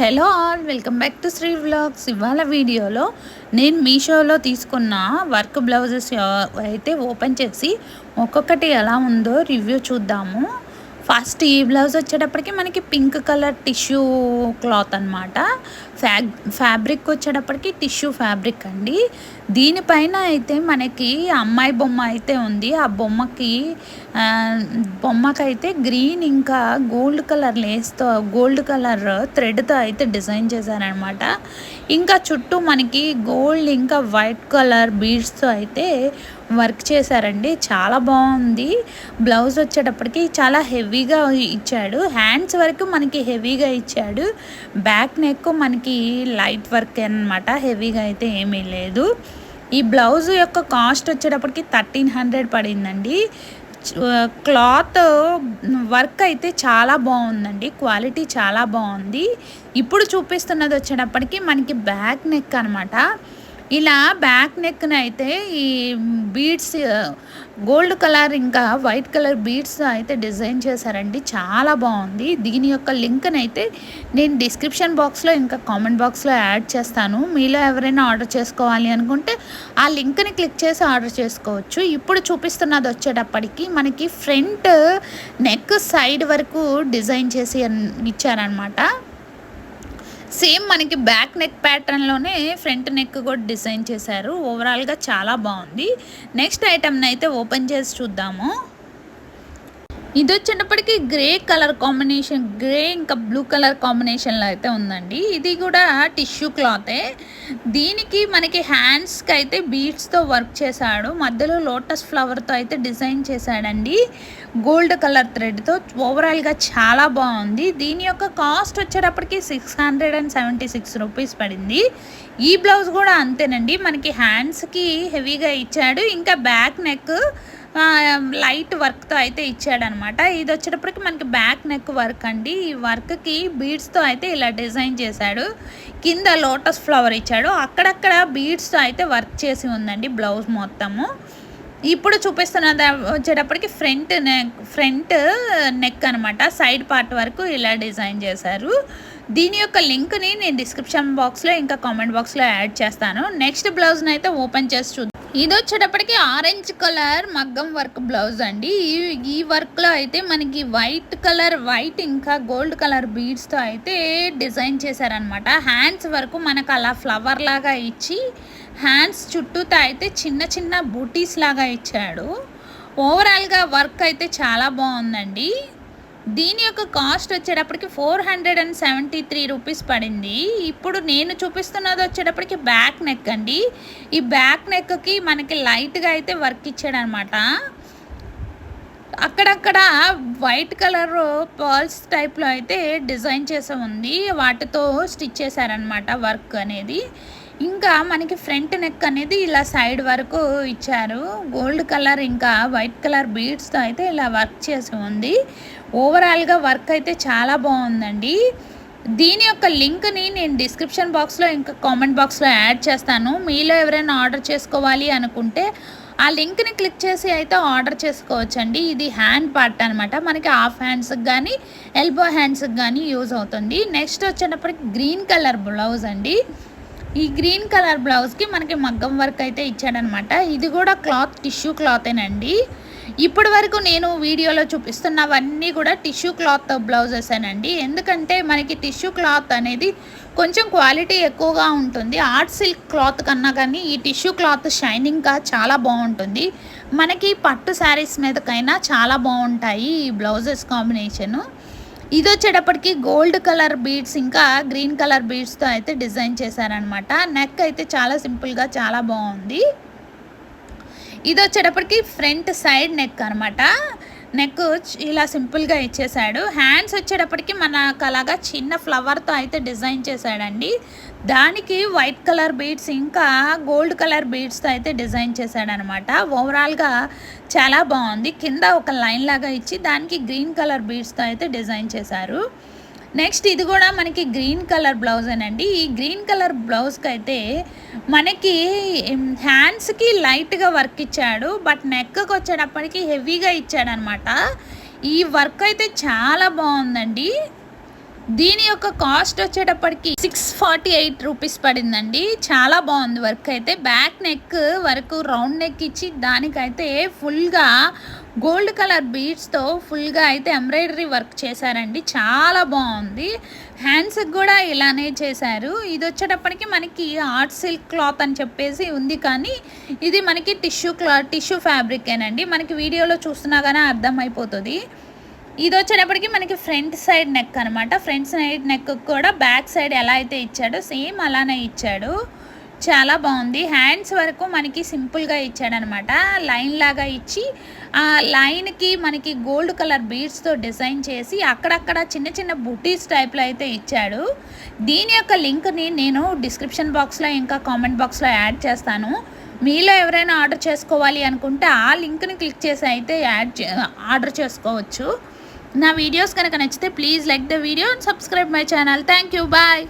Hello all, welcome back to Sri vlogs. ఇవాళ వీడియోలో నేను మీషోలో తీసుకున్న వర్క్ బ్లౌజెస్ అయితే ఓపెన్ చేసి ఒక్కొక్కటి ఎలా ఉందో రివ్యూ చూద్దాము. ఫస్ట్ ఈ బ్లౌజ్ వచ్చేటప్పటికి మనకి పింక్ కలర్ టిష్యూ క్లాత్ అనమాట. ఫ్యాబ్రిక్ వచ్చేటప్పటికి టిష్యూ ఫ్యాబ్రిక్ అండి. దీనిపైన అయితే మనకి అమ్మాయి బొమ్మ అయితే ఉంది. ఆ బొమ్మకైతే గ్రీన్ ఇంకా గోల్డ్ కలర్ లేస్తో, గోల్డ్ కలర్ థ్రెడ్తో అయితే డిజైన్ చేశారనమాట. ఇంకా చుట్టూ మనకి గోల్డ్ ఇంకా వైట్ కలర్ బీడ్స్తో అయితే వర్క్ చేశారండి. చాలా బాగుంది. బ్లౌజ్ వచ్చేటప్పటికి చాలా హెవీగా ఇచ్చాడు. హ్యాండ్స్ వరకు మనకి హెవీగా ఇచ్చాడు. బ్యాక్ నెక్ మనకి లైట్ వర్క్ అనమాట, హెవీగా అయితే ఏమీ లేదు. ఈ బ్లౌజ్ యొక్క కాస్ట్ వచ్చేటప్పటికి 1300 పడిందండి. క్లాత్ వర్క్ అయితే చాలా బాగుందండి, క్వాలిటీ చాలా బాగుంది. ఇప్పుడు చూపిస్తున్నది వచ్చేటప్పటికి మనకి బ్యాక్ నెక్ అనమాట. ఇలా బ్యాక్ నెక్ని అయితే ఈ బీడ్స్ గోల్డ్ కలర్ ఇంకా వైట్ కలర్ బీడ్స్ అయితే డిజైన్ చేశారండి. చాలా బాగుంది. దీని యొక్క లింక్ని అయితే నేను డిస్క్రిప్షన్ బాక్స్లో ఇంకా కామెంట్ బాక్స్లో యాడ్ చేస్తాను. మీలో ఎవరైనా ఆర్డర్ చేసుకోవాలి అనుకుంటే ఆ లింక్ని క్లిక్ చేసి ఆర్డర్ చేసుకోవచ్చు. ఇప్పుడు చూపిస్తున్నది వచ్చేటప్పటికి మనకి ఫ్రంట్ నెక్ సైడ్ వరకు డిజైన్ చేసి ఇచ్చారనమాట. సేమ్ మనకి బ్యాక్ నెక్ ప్యాటర్న్లోనే ఫ్రంట్ నెక్ కూడా డిజైన్ చేశారు. ఓవరాల్గా చాలా బాగుంది. నెక్స్ట్ ఐటమ్ని అయితే ఓపెన్ చేసి చూద్దాము. ఇది వచ్చేటప్పటికి గ్రే కలర్ కాంబినేషన్, గ్రే ఇంకా బ్లూ కలర్ కాంబినేషన్లో అయితే ఉందండి. ఇది కూడా టిష్యూ క్లాతే. దీనికి మనకి హ్యాండ్స్కి అయితే బీడ్స్తో వర్క్ చేశాడు. మధ్యలో లోటస్ ఫ్లవర్తో అయితే డిజైన్ చేశాడండి, గోల్డ్ కలర్ థ్రెడ్తో. ఓవరాల్గా చాలా బాగుంది. దీని యొక్క కాస్ట్ వచ్చేటప్పటికి 676 రూపీస్ పడింది. ఈ బ్లౌజ్ కూడా అంతేనండి, మనకి హ్యాండ్స్కి హెవీగా ఇచ్చాడు. ఇంకా బ్యాక్ నెక్ లైట్ వర్క్తో అయితే ఇచ్చాడనమాట. ఇది వచ్చేటప్పటికి మనకి బ్యాక్ నెక్ వర్క్ అండి. ఈ వర్క్కి బీడ్స్తో అయితే ఇలా డిజైన్ చేశాడు. కింద లోటస్ ఫ్లవర్ ఇచ్చాడు. అక్కడక్కడ బీడ్స్తో అయితే వర్క్ చేసి ఉందండి బ్లౌజ్ మొత్తము. ఇప్పుడు చూపిస్తున్నది వచ్చేటప్పటికి ఫ్రంట్ నెక్ అనమాట. సైడ్ పార్ట్ వరకు ఇలా డిజైన్ చేశారు. దీని యొక్క లింక్ని నేను డిస్క్రిప్షన్ బాక్స్లో ఇంకా కామెంట్ బాక్స్లో యాడ్ చేస్తాను. నెక్స్ట్ బ్లౌజ్ని అయితే ఓపెన్ చేసి చూద్దాం. ఇది వచ్చేటప్పటికి ఆరెంజ్ కలర్ మగ్గం వర్క్ బ్లౌజ్ అండి. ఈ వర్క్లో అయితే మనకి వైట్ ఇంకా గోల్డ్ కలర్ బీడ్స్తో అయితే డిజైన్ చేశారనమాట. హ్యాండ్స్ వరకు మనకు అలా ఫ్లవర్ లాగా ఇచ్చి హ్యాండ్స్ చుట్టూతో అయితే చిన్న చిన్న బూటీస్ లాగా ఇచ్చాడు. ఓవరాల్గా వర్క్ అయితే చాలా బాగుందండి. దీని యొక్క కాస్ట్ వచ్చేటప్పటికి 473 రూపీస్ పడింది. ఇప్పుడు నేను చూపిస్తున్నది వచ్చేటప్పటికి బ్యాక్ నెక్ అండి. ఈ బ్యాక్ నెక్కి మనకి లైట్గా అయితే వర్క్ ఇచ్చాడనమాట. అక్కడక్కడ వైట్ కలర్ పర్ల్స్ టైప్లో అయితే డిజైన్ చేసి ఉంది. వాటితో స్టిచ్ చేశారనమాట వర్క్ అనేది. ఇంకా మనకి ఫ్రంట్ నెక్ అనేది ఇలా సైడ్ వరకు ఇచ్చారు. గోల్డ్ కలర్ ఇంకా వైట్ కలర్ బీడ్స్తో అయితే ఇలా వర్క్ చేసి ఉంది. ఓవరాల్గా వర్క్ అయితే చాలా బాగుందండి. దీని యొక్క లింక్ని నేను డిస్క్రిప్షన్ బాక్స్లో ఇంకా కామెంట్ బాక్స్లో యాడ్ చేస్తాను. మీలో ఎవరైనా ఆర్డర్ చేసుకోవాలి అనుకుంటే ఆ లింక్ని క్లిక్ చేసి అయితే ఆర్డర్ చేసుకోవచ్చండి. ఇది హ్యాండ్ పార్ట్ అనమాట. మనకి హాఫ్ హ్యాండ్స్కి కానీ ఎల్బో హ్యాండ్స్కి కానీ యూజ్ అవుతుంది. నెక్స్ట్ వచ్చేటప్పటికి గ్రీన్ కలర్ బ్లౌజ్ అండి. ఈ గ్రీన్ కలర్ బ్లౌజ్కి మనకి మగ్గం వర్క్ అయితే ఇచ్చాడనమాట. ఇది కూడా క్లాత్ టిష్యూ క్లాతేనండి. ఇప్పటి వరకు నేను వీడియోలో చూపిస్తున్నవన్నీ కూడా టిష్యూ క్లాత్ బ్లౌజెసేనండి. ఎందుకంటే మనకి టిష్యూ క్లాత్ అనేది కొంచెం క్వాలిటీ ఎక్కువగా ఉంటుంది. ఆర్ట్ సిల్క్ క్లాత్ కన్నా కానీ ఈ టిష్యూ క్లాత్ షైనింగ్గా చాలా బాగుంటుంది. మనకి పట్టు శారీస్ మీదకైనా చాలా బాగుంటాయి ఈ బ్లౌజెస్ కాంబినేషను. ఇది వచ్చేటప్పటికి గోల్డ్ కలర్ బీడ్స్ ఇంకా గ్రీన్ కలర్ బీడ్స్తో అయితే డిజైన్ చేశారనమాట. నెక్ అయితే చాలా సింపుల్గా చాలా బాగుంది. ఇది వచ్చేటప్పటికి ఫ్రంట్ సైడ్ నెక్ అనమాట. నెక్ ఇలా సింపుల్గా ఇచ్చేసాడు. హ్యాండ్స్ వచ్చేటప్పటికి మనకు అలాగా చిన్న ఫ్లవర్తో అయితే డిజైన్ చేశాడండి. దానికి వైట్ కలర్ బీడ్స్ ఇంకా గోల్డ్ కలర్ బీడ్స్తో అయితే డిజైన్ చేశాడనమాట. ఓవరాల్గా చాలా బాగుంది. కింద ఒక లైన్ లాగా ఇచ్చి దానికి గ్రీన్ కలర్ బీడ్స్తో అయితే డిజైన్ చేశారు. నెక్స్ట్ ఇది కూడా మనకి గ్రీన్ కలర్ బ్లౌజేనండి. ఈ గ్రీన్ కలర్ బ్లౌజ్కి అయితే మనకి హ్యాండ్స్కి లైట్గా వర్క్ ఇచ్చాడు. బట్ నెక్కి వచ్చేటప్పటికి హెవీగా ఇచ్చాడనమాట. ఈ వర్క్ అయితే చాలా బాగుందండి. దీని యొక్క కాస్ట్ వచ్చేటప్పటికి 648 రూపీస్ పడిందండి. చాలా బాగుంది వర్క్ అయితే. బ్యాక్ నెక్ వరకు రౌండ్ నెక్ ఇచ్చి దానికైతే ఫుల్గా గోల్డ్ కలర్ బీడ్స్తో ఫుల్గా అయితే ఎంబ్రాయిడరీ వర్క్ చేశారండి. చాలా బాగుంది. హ్యాండ్స్కి కూడా ఇలానే చేశారు. ఇది వచ్చేటప్పటికి మనకి ఆర్ట్ సిల్క్ క్లాత్ అని చెప్పేసి ఉంది, కానీ ఇది మనకి టిష్యూ ఫ్యాబ్రికేనండి. మనకి వీడియోలో చూస్తున్నా కానీ అర్థమైపోతుంది. ఇది వచ్చేటప్పటికి మనకి ఫ్రంట్ సైడ్ నెక్ అనమాట. ఫ్రంట్ సైడ్ నెక్ కూడా బ్యాక్ సైడ్ ఎలా అయితే ఇచ్చాడో సేమ్ అలానే ఇచ్చాడు. చాలా బాగుంది. హ్యాండ్స్ వరకు మనకి సింపుల్గా ఇచ్చాడనమాట. లైన్ లాగా ఇచ్చి ఆ లైన్కి మనకి గోల్డ్ కలర్ బీడ్స్తో డిజైన్ చేసి అక్కడక్కడ చిన్న చిన్న బుటీస్ టైప్లో అయితే ఇచ్చాడు. దీని యొక్క లింక్ని నేను డిస్క్రిప్షన్ బాక్స్లో ఇంకా కామెంట్ బాక్స్లో యాడ్ చేస్తాను. మీలో ఎవరైనా ఆర్డర్ చేసుకోవాలి అనుకుంటే ఆ లింక్ని క్లిక్ చేసి అయితే ఆర్డర్ చేసుకోవచ్చు. నా వీడియోస్ కనుక నచ్చితే please like the video and subscribe my channel. Thank you. Bye.